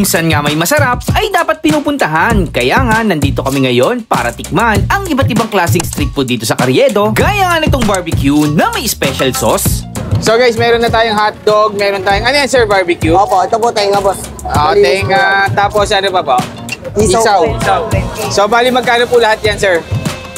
Kung saan nga may masarap ay dapat pinupuntahan. Kaya nga nandito kami ngayon para tikman ang iba't ibang klaseng street food dito sa Carriedo. Gaya nga nitong barbecue na may special sauce. So guys, meron na tayong hotdog, meron tayong, ano yan sir, barbecue? Opo, ito po tenga boss. Tenga, tapos ano pa po? Isaw. So bali magkano po lahat yan sir?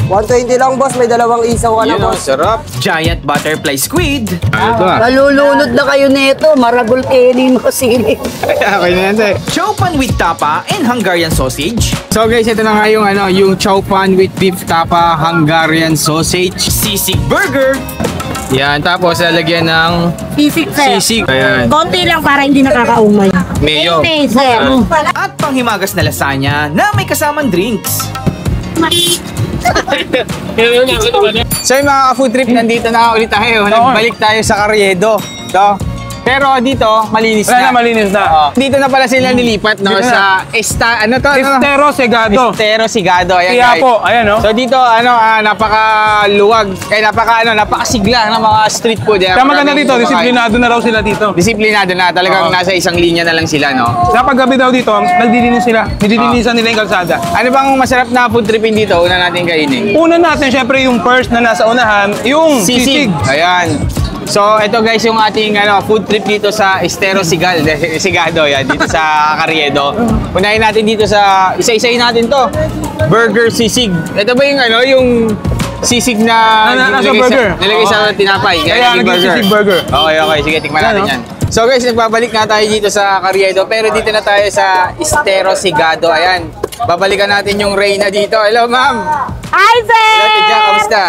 120 lang boss, may dalawang isaw ka na boss. Sarap. Giant butterfly squid. Nalulunod na kayo nito, maragol kainin mo sili. Okay na yan sir. Chow pan with tapa and Hungarian sausage. So guys, ito na nga yung yung chow pan with beef tapa Hungarian sausage. Sisig burger. Yan, tapos lalagyan ng Sisig, sir. sisig. Ayan. Konti lang para hindi nakakaumay. Mayo. Okay, sir. At panghimagas na lasagna na may kasamang drinks. So yung mga food trip, nandito na ulit tayo. Nagbalik tayo sa Carriedo. So, pero dito, malinis na. Malinis na. Dito na pala sila nilipat, no? Dito Sa ano to? Estero Segado. Estero Sigado. Ayan, Kaya guys. po, ayan no. So dito, napakaluwag. Napakasigla ng mga street food. Kaya maganda dito, disiplinado na raw sila dito. Disiplinado na. Talagang nasa isang linya na lang sila, no? Sa paggabi daw dito, nagdilinis sila. Nililinisan nila yung kalsada. Ano bang masarap na food tripin dito? Una natin kainin. Una natin, syempre yung first na nasa unahan, yung sisig. Ayan. So, ito guys yung ating food trip dito sa Estero Sigado, yan, dito sa Carriedo. Unahin natin dito sa, isa-isahin natin to. Burger sisig. Ito ba yung sisig na nasa burger? Nilagay sa tinapay. Kaya naging sisig burger. Okay, sige, tikman natin yan. So guys, nagbabalik na tayo dito sa Carriedo, pero dito na tayo sa Estero Sigado. Ayan, babalikan natin yung Reyna dito. Hello, ma'am. Hi, sir! Hello, Tidja, kamusta?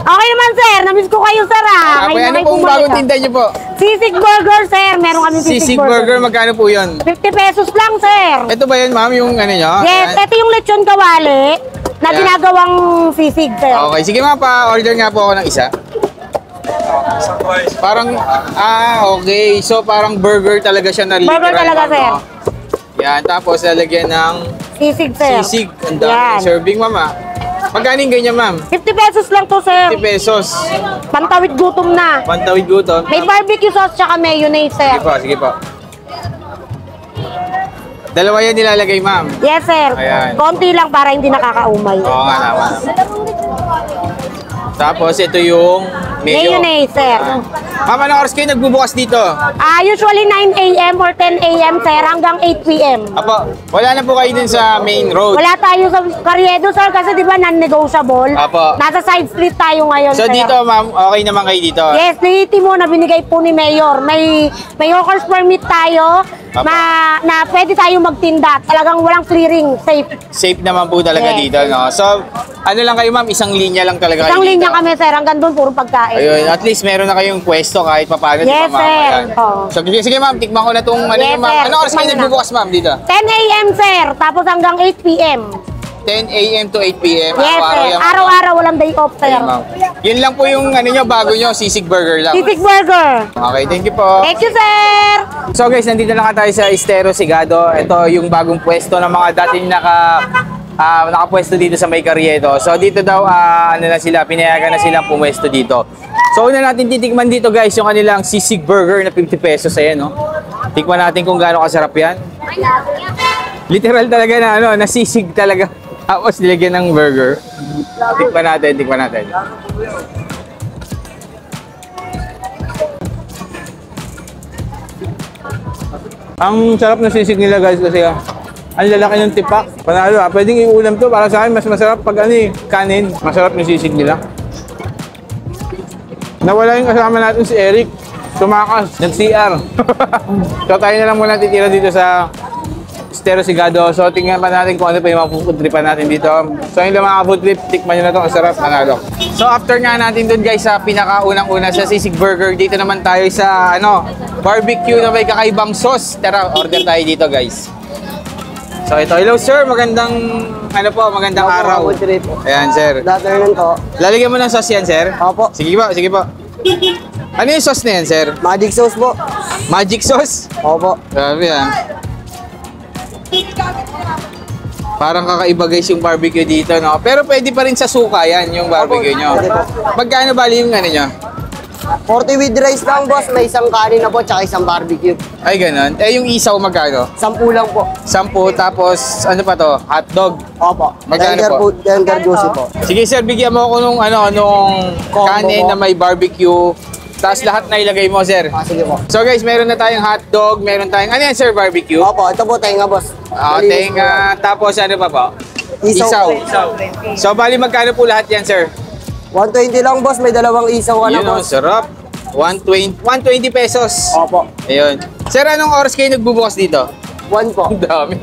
Okay naman, sir. Namiss ko kayo, sir, Ano pong bagong tinda niyo po? Sisig burger, sir. Meron kami Sisig burger, magkano po yun? 50 pesos lang, sir. Ito ba yun, ma'am, yung nyo? Yes, ito yung lechon kawali na Ayan. ginagawang sisig, sir. Okay, sige ma'am, pa-order nga po ako ng isa. Parang, okay. So, parang burger talaga siya na literal. Burger talaga, ma'am, sir. no? Yan, tapos lalagyan ng Sisig, sir. sisig. Ang dami Yan. serving, ma'am, Magkano yung ganyan, ma'am? 50 pesos lang to, sir. 50 pesos. Pantawid gutom na. Pantawid gutom. May barbecue sauce tsaka mayonnaise, sir. Sige po. Dalawa yan nilalagay, ma'am. Yes, sir. Ayan. Konti lang para hindi nakakaumay. Oo nga naman. Tapos, ito yung mayo. Mayonnaise, sir. Ma'am, anong oras kayo nagbubukas dito? Usually 9 a.m. or 10 a.m., sir, hanggang 8 p.m. Apo, wala na po kayo din sa main road. Wala tayo sa Carriedo, sir, kasi di ba non-negotiable? Apo. Nasa side street tayo ngayon, So sir. dito, ma'am, okay naman kayo dito? Yes, nahiti mo na binigay po ni Mayor. May hawkers permit tayo na pwede tayo magtinda. Talagang walang clearing, safe. Safe naman po talaga Yes. dito, no? So, ano lang kayo, ma'am? Isang linya lang talaga Isang kayo dito. linya kami, sir. Hanggang doon, puro pagkain. Ayun, at least meron na kayong pwesto kahit papaano, Yes, di ba, ma'am? sir. Ayan. Oo. So, sige, ma'am, tikman ko na itong Yes, ma'am. sir. Ano oras kayo Tikman na. nagbubukas, ma'am, dito? 10 a.m., sir. Tapos hanggang 8 p.m. 10 a.m. to 8 p.m. Yes, Araw-araw sir. yan, Araw-araw, walang day off, sir. Ayun, ma'am. Yun lang po yung nyo, bago nyo, sisig burger lang. Sisig burger. Okay, thank you po. Thank you, sir. So guys, nandito na tayo sa Estero Sigado. Ito yung bagong pwesto ng mga dating nakapwesto dito sa May Carriedo. So dito daw, pinayagan na silang pumwesto dito. So una natin titikman dito guys, yung kanilang sisig burger na 50 pesos. Ayan, no? Tikman natin kung gaano kasarap yan. Literal talaga na sisig talaga. Tapos nilagyan ng burger. Tikman natin. Ang sarap na sisig nila guys kasi ang lalaki ng tipak. Panalo pwedeng iulam to para sa akin mas masarap pag kanin. Masarap yung sisig nila. Nawala yung kasama natin si Eric. Tumakas, nag-CR. So tayo na lang muna titira dito sa Estero Sigado. So tingnan pa natin kung ano pa yung mga food tripan natin dito. So yung mga food trip, tikman nyo na ito. Ang sarap, manalo. So after nga natin dun guys sa pinakaunang-una sa sisig burger, dito naman tayo sa barbecue na may kakaibang sauce. Tara, order tayo dito guys. So ito, hello sir, magandang araw. Ayan sir. Afternoon po. Lalagyan mo ng sauce yan sir? Opo. Sige po. Ano yung sauce na yan sir? Magic sauce po. Magic sauce? Opo. Grabe yan. Parang kakaiba guys yung barbecue dito, no? Pero pwede pa rin sa suka yan, yung barbecue nyo. Magkano bali yung nyo? 40 with rice lang, boss. May isang kanin na po, tsaka isang barbecue. Ay, ganun. Eh, yung isaw magkano? 10 lang po. 10, tapos ano pa to? Hotdog. Opo. Magkano Tender po? Tender juicy po. Sige sir, bigyan mo ako nung Combo kanin po. na may barbecue. Tapos lahat na ilagay mo, sir. Sige po. So guys, meron na tayong hotdog, meron tayong, ano yan sir, barbecue? Opo, ito po, tenga, boss. Malinis Tenga, tapos ano pa po? po. Isaw. So bali magkano po lahat yan, sir? 120 lang, boss. May dalawang isaw ka na, Yun, boss. sarap. 120 pesos. Opo. Ayun. Sir, anong oras kayo nagbubukas dito? 1 po. Ang dami.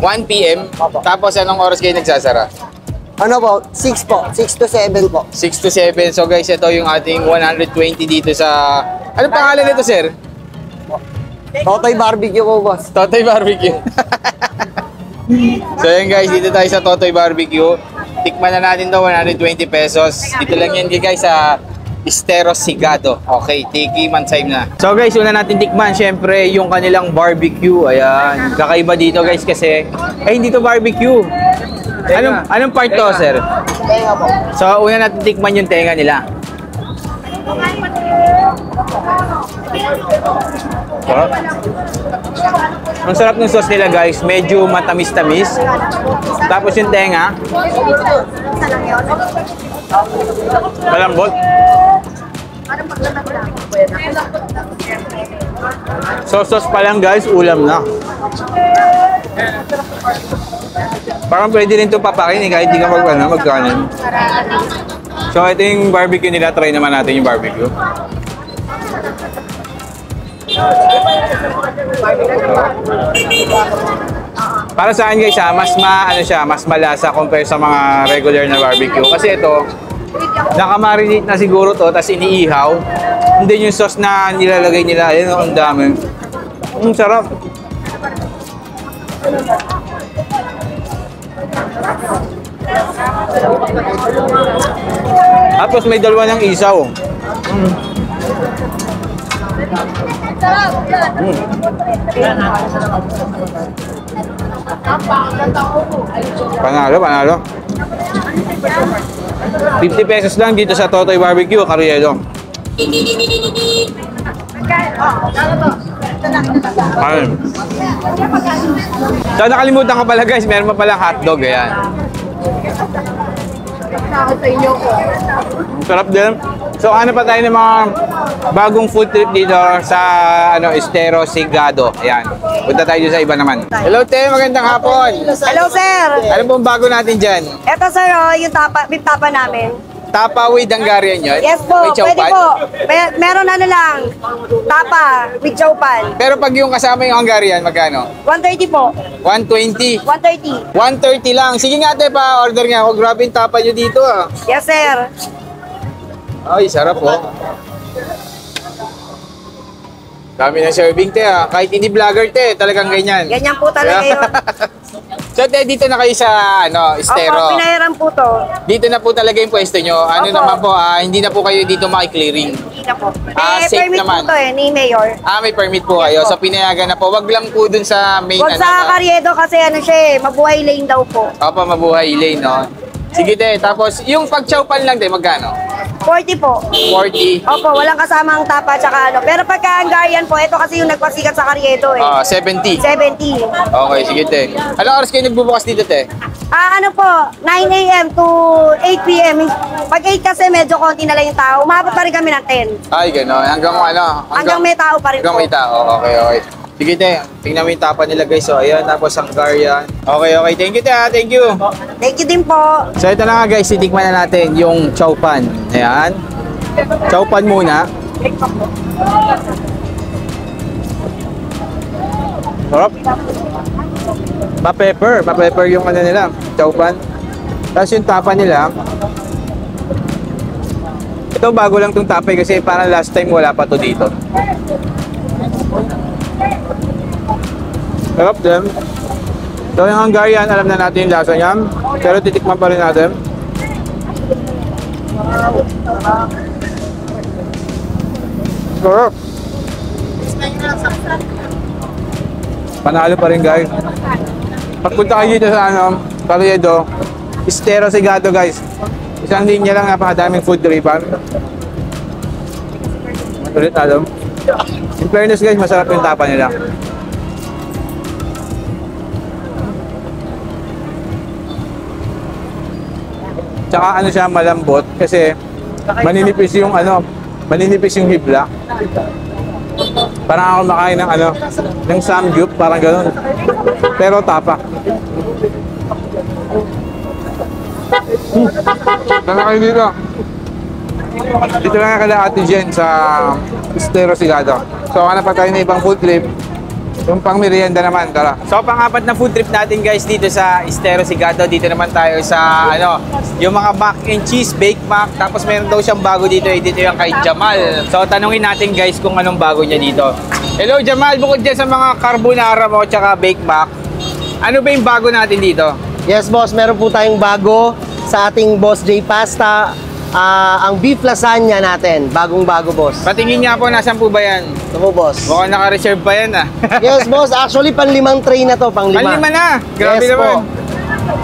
1 p.m. Opo. Tapos anong oras kayo nagsasara? Ano po? 6 po. 6 to 7 po. 6 to 7. So guys, ito yung ating 120 dito sa... Ano pangalan nito, sir? Totoy barbecue po, boss. Totoy Barbecue. So yun guys, dito tayo sa Totoy Barbecue. Tikman na natin to, 120 pesos. Dito lang yan guys sa Esteros Sigado. Okay, tiki man time na. So guys, una natin tikman, syempre, yung kanilang barbecue. Ayan, kakaiba dito guys kasi, hindi to barbecue. Anong part to, sir? Tenga po. So, una natin tikman yung tenga nila. Sarap. Ang sarap ng sauce nila guys, medyo matamis-tamis. Tapos yung tenga, malambot. Sauce pa lang guys, ulam na. Parang pwede rin ito papakin kahit di ka magkanin. So ito yung barbecue nila, try naman natin yung barbecue. Para sa akin guys, mas malasa compare sa mga regular na barbecue. Kasi ito, nakamarinate na siguro to, tapos iniihaw. Hindi yung sauce na nilalagay nila, ayun, ang dami. Ang sarap. Tapos may dalawa ng isaw. Panalo. 50 pesos lang dito sa Totoy Barbecue, Carriedo. Ayun. So nakalimutan ko pala guys, meron pa palang hotdog, ayan. Sarap din. So ano pa tayo ng mga bagong food trip dito sa Esteros Sigado. Ayan. Punta tayo sa iba naman. Hello te, magandang hapon. Hello, sir. Ano pong bago natin dyan? Ito, sir, yung beef tapa namin. Tapa with Hungarian yun? Yes po, May pwede chowpan? po. Meron lang, tapa with chowpan. Pero pag yung kasama yung Hungarian, magkano? 130 po. 120. 130. 130 lang. Sige nga te, pa-order nga ako. Grabe yung tapa nyo dito ah. Yes, sir. Ay, sarap oh. Dami na serving te ah. Kahit hindi vlogger te, talagang ganyan. Ganyan po talaga yun. So te, dito na kayo sa Estero. Opo, pinahiram po to. Dito na po talaga yung pwesto nyo. Ano Opo. naman po, hindi na po kayo dito makiklearing. Hindi na po. Safe permit naman. po to ni Mayor. May permit po kayo. So pinayagan na po. Wag lang po dun sa main Huwag sa Carriedo kasi mabuhay lane daw po. Opo, mabuhay lane, no? Sige te, tapos yung pag-chowpan lang te, magkano? 40 po. 40. Opo, walang kasamang tapa tsaka Pero pagka Hungarian po, ito kasi yung nagpasikat sa Carriedo 70. 70. Okay, sige te. Anong oras kayo nagbubukas dito te? 9 a.m. to 8 p.m. Pag 8 kasi medyo konti na lang yung tao. Umabot pa rin kami ng 10. Ay, gano'n. Hanggang may tao pa rin Hanggang po. may tao. Okay. Sige te, tingnan mo yung tapa nila guys. So, ayan, tapos Hungarian. Okay. Thank you te ha. Thank you. Thank you din po. So, ito na nga guys. Titikman na natin yung chowpan. Ayan. Chowpan muna. Sarap. Pa-pepper yung nila, chowpan. Tapos yung tapa nila. Ito bago lang tong tapay kasi parang last time wala pa to dito. Sarap din. So yung Hungarian, alam na natin yung lasa niya. Pero titikman pa rin natin. Sarap. Panalo pa rin guys. Pagpunta kayo dito sa Carriedo, Estero Sigado guys. Isang linya lang, napakadaming food tripan. Ulit alam. In fairness guys, masarap yung tapa nila. Tsaka ano siya, malambot kasi maninipis yung maninipis yung hibla. Parang ako makain ng ng samgyup, parang gano'n. Pero tapa. Tama kayo dito. Dito lang kala Ate Jen sa Estero Sigado. So hanap pa tayo na ibang food trip. Yung pang merienda naman, tara. So, pang-apat na food trip natin guys dito sa Estero Sigado. Dito naman tayo sa yung mga mac and cheese, baked mac. Tapos meron daw siyang bago dito, dito yung kay Jamal. So, tanungin natin guys kung anong bago niya dito. Hello Jamal, bukod dyan sa mga carbonara mo tsaka baked mac, ano ba yung bago natin dito? Yes, boss. Meron po tayong bago sa ating Boss J Pasta. Ang beef lasagna natin. Bagong-bago, boss. Patingin nga po, nasan po ba yan? Ito po, boss. Mukhang naka-reserve pa yan ah. Yes, boss. Actually, pang-limang tray na to. Pang-lima. Panlima na! Grabe Yes, naman.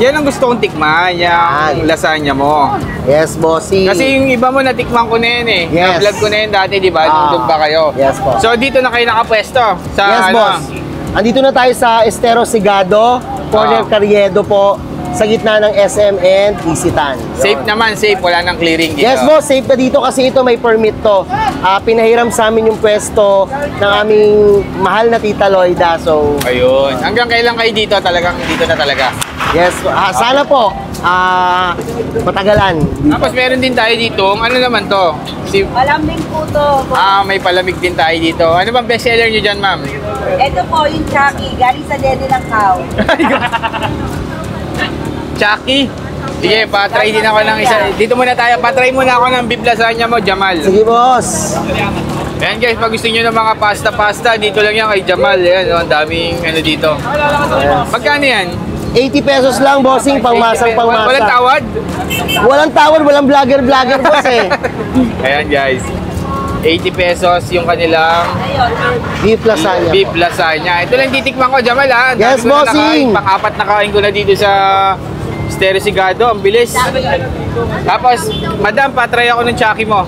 Yan ang gusto kong tikman, yung lasagna mo. Yes, bossy. Kasi yung iba mo natikman ko na yan eh. Yes. Na-vlog ko na yan dati, di ba? Nung pa kayo. Yes, po. So dito na kayo nakapwesto. Sa Yes, boss. Andito na tayo sa Estero Sigado, corner Carriedo po, sa gitna ng SM and Isitan. Safe naman, safe. Wala nang clearing dito. Yes, boss. Safe na dito kasi ito may permit to. Pinahiram sa amin yung pwesto ng aming mahal na Tita Loida. So, Ayun. Hanggang kailan kayo dito? Talagang dito na talaga. yes, sana po matagalan. Tapos meron din tayo dito. Ano naman to? Malamig po to. May palamig din tayo dito. Ano bang bestseller nyo dyan, ma'am? Ito po yung Chucky, galing sa Dede ng Cow. Chucky. Sige, patry din ako ng isa. Dito muna tayo. Patry muna ako ng beef lasagna mo, Jamal. Sige, boss. Ayan guys, pag gusto nyo ng mga pasta-pasta, dito lang yan kay Jamal. Ayan, ang daming dito. Magkano yan? 80 pesos lang, bossing, pangmasang pangmasa. Walang tawad? Walang tawad, walang vlogger, boss eh. Ayan guys. 80 pesos yung kanilang Beef lasagna. beef lasagna. Ito lang titikman ko, Jamal ha. Yes, Dami ko na bossing. nakain. Pang-apat na kain ko na dito sa Estero Sigado. Ang bilis. Tapos, madam, patry ako ng Chucky mo.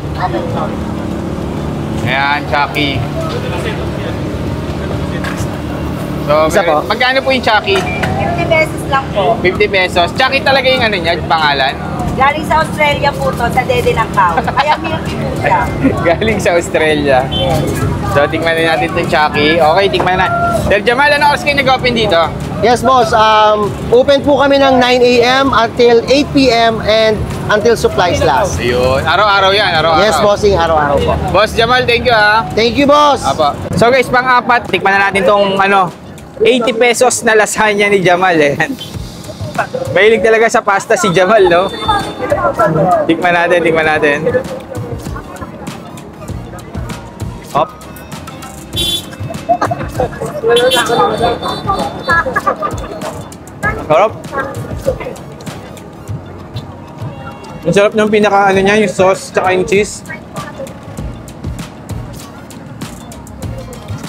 Ayan, Chucky. So, Isa po. magkano po yung Chucky? 50 pesos lang po. 50 pesos. Chucky talaga yung niya, pangalan? Galing sa Australia po to, sa Dede ng Cow. Kaya milky po siya. Galing sa Australia. So, tingnan na natin itong Chucky. Okay, tingnan na. Sir Jamal, ano oras kayo nag-open dito? Yes, boss. Open po kami ng 9 a.m. until 8 p.m. and until supplies last. Ayun. Araw-araw yan, araw-araw. Yes, bossing. Araw-araw po. Boss Jamal, thank you ha. Thank you, boss. Apo. So guys, pang-apat, tikman na natin tong 80 pesos na lasagna ni Jamal eh. Mahilig talaga sa pasta si Jamal, no? Tikman natin, tikman natin. Hop. Sarap. Ang sarap ng pinaka niya, yung sauce tsaka yung cheese.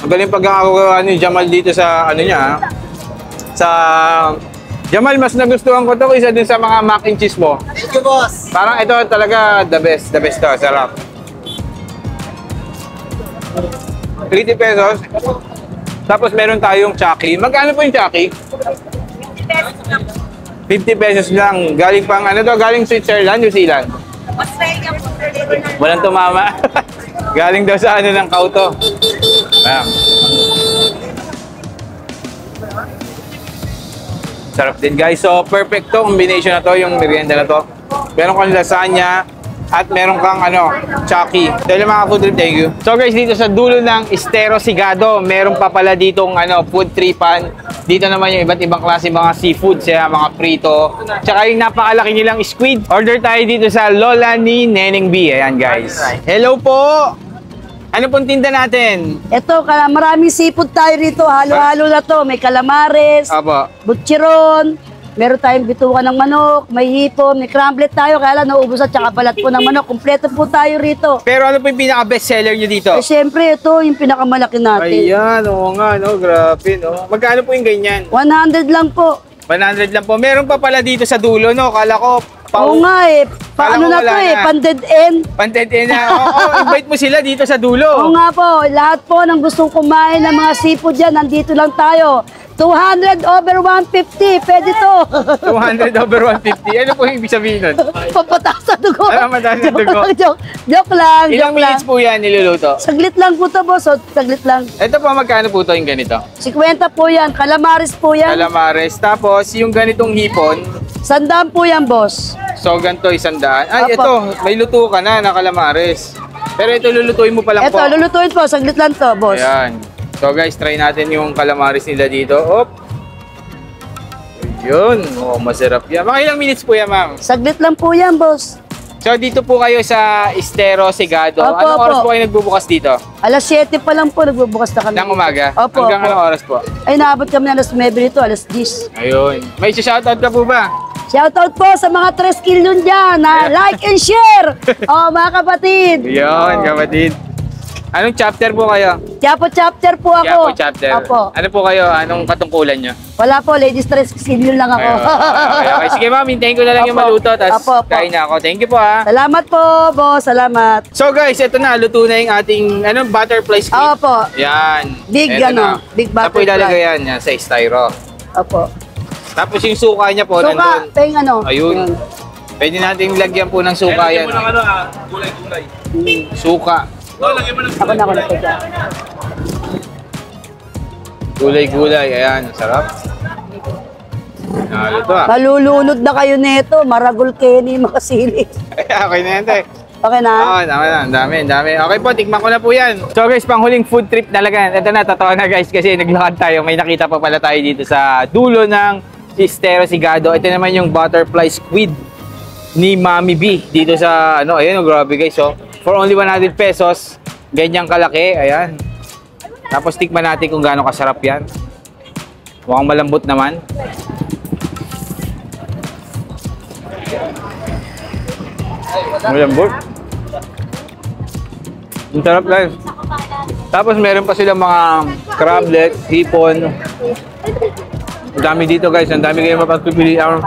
Ang galing pagkakagawa ni Jamal dito sa niya. Sa Jamal, mas nagustuhan ko to kaysa din sa mga mac and cheese mo. Thank you, boss. Parang ito talaga the best to. Sarap. 30 pesos. Tapos meron tayong Chucky. Magkano po yung Chucky? 50 pesos lang po. 50 pesos lang. Galing pang galing Switzerland, New Zealand. Australia po, sa Dede ng Walang tumama. Galing daw sa ng kauto. Ayan. Sarap din guys. So perfect to combination na to, yung merienda na to. Meron kang lasagna at meron kang Chucky. Dahil mga food trip, thank you. So guys, dito sa dulo ng Estero Sigado, meron pa pala ditong food tripan. Dito naman yung iba't ibang klase mga seafood, mga prito. Tsaka yung napakalaki nilang squid. Order tayo dito sa Lola ni Neneng B. Ayan guys. Hello po! Ano pong tinda natin? Ito, maraming seafood tayo rito. Halo-halo na to. May calamares, Apo. butchiron, meron tayong bituka ng manok, may hipon, may crumblet tayo. Kaya lang naubos at saka balat po ng manok. Kompleto po tayo rito. Pero ano po yung pinaka-best seller nyo dito? Eh, syempre, ito yung pinakamalaki natin. Ayan, oo nga, no? Grabe, no? Magkano po yung ganyan? 100 lang po. 100 lang po. Meron pa pala dito sa dulo, no? Kala ko, Oo nga eh. Paano Kala ko na to wala eh? na. Pan-dead end. Panted na. Oo, invite mo sila dito sa Oo dulo. nga po. Lahat po ng gustong kumain ng mga seafood dyan, nandito lang tayo. 200 over 150. Pwede to. 200 over 150. Ano po yung ibig sabihin nun? Papataas sa dugo. Ano, mataas sa Joke dugo? lang, joke lang. Ilang Joke lang. minutes po yan niluluto? Saglit lang po to, boss. O, saglit lang. Ito po, magkano po to yung ganito? 50 po yan. Calamares po yan. Calamares. Tapos, yung ganitong hipon, 100 po yan, boss. so ganito 100. Ay, Apo. ito, may luto ka na calamares. Pero ito, lulutuin mo pa lang Eto, po. lulutuin po. Saglit lang to, boss. Ayan. So guys, try natin yung calamares nila dito. Op! Yun. Oh, masarap yan. Mga ilang minutes po yan, ma'am? Saglit lang po yan, boss. So, dito po kayo sa Estero Sigado. Opo, Anong oras opo. po kayo nagbubukas dito? Alas 7 pa lang po, nagbubukas na kami. Ng umaga? Opo, Hanggang opo. anong oras po? Ay, naabot kami na alas 9 dito, alas 10. Ayun. May shoutout ka po ba? Shoutout po sa mga 3 kilyon dyan na like and share. O, mga kapatid. Yun, kapatid. Anong chapter po kayo? Quiapo chapter po ako. Quiapo chapter. Opo. Ano po kayo? Anong katungkulan nyo? Wala po, ladies 3 kilyon lang ako. Okay. Sige ma'am, hintayin ko na lang yung Opo. maluto. Tapos Opo, opo. kain na ako. Thank you po ha. Salamat po, boss. Salamat. So guys, ito na. Luto na yung ating butterfly squid. Opo. Yan. Big Eto ano, na. big Tapos butterfly. ilalagay yan sa styro. Opo. Tapos yung suka niya po Suka, nandun. peng ano. Ayun. Pwede natin lagyan po ng suka yan. Gulay-gulay. Suka. Ako na teka. Gulay-gulay. Ayan. Sarap. Naluto ah. Malulunod na kayo neto. Maragol Kenny, makasili. Okay na yan tayo. Okay na? Oo, tama na. Ang dami, ang dami. Okay po, tikman ko na po yan. So guys, panghuling food trip talaga. Ito na, totoo na guys kasi naglakad tayo. May nakita pa pala tayo dito sa dulo ng Estero Sigado. Ito naman yung butterfly squid ni Mami B. Dito sa, ano, ayun, oh, grabe guys. So, for only 100 pesos, ganyang kalaki. Ayan. Tapos tikman natin kung gaano kasarap yan. Mukhang malambot naman. Malambot. Ang sarap guys. Tapos meron pa silang mga crablet, hipon. Ang dami dito guys. Ang dami kayo mapagpipilian.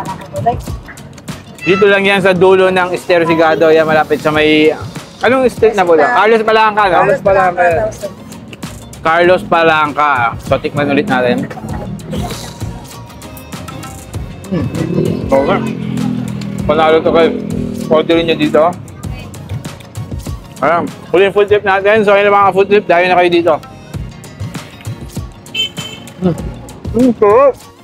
Dito lang yan sa dulo ng Estero Sigado. Yan malapit sa may... Anong street na po? Carlos Palanca, no? Carlos Palanca. Carlos Palanca. So, tikman ulit natin. Okay. Panalo to guys. Orderin nyo dito. Ayan. Huling food trip natin. So, yun ang mga food trip. Dahil na kayo dito. Sarap.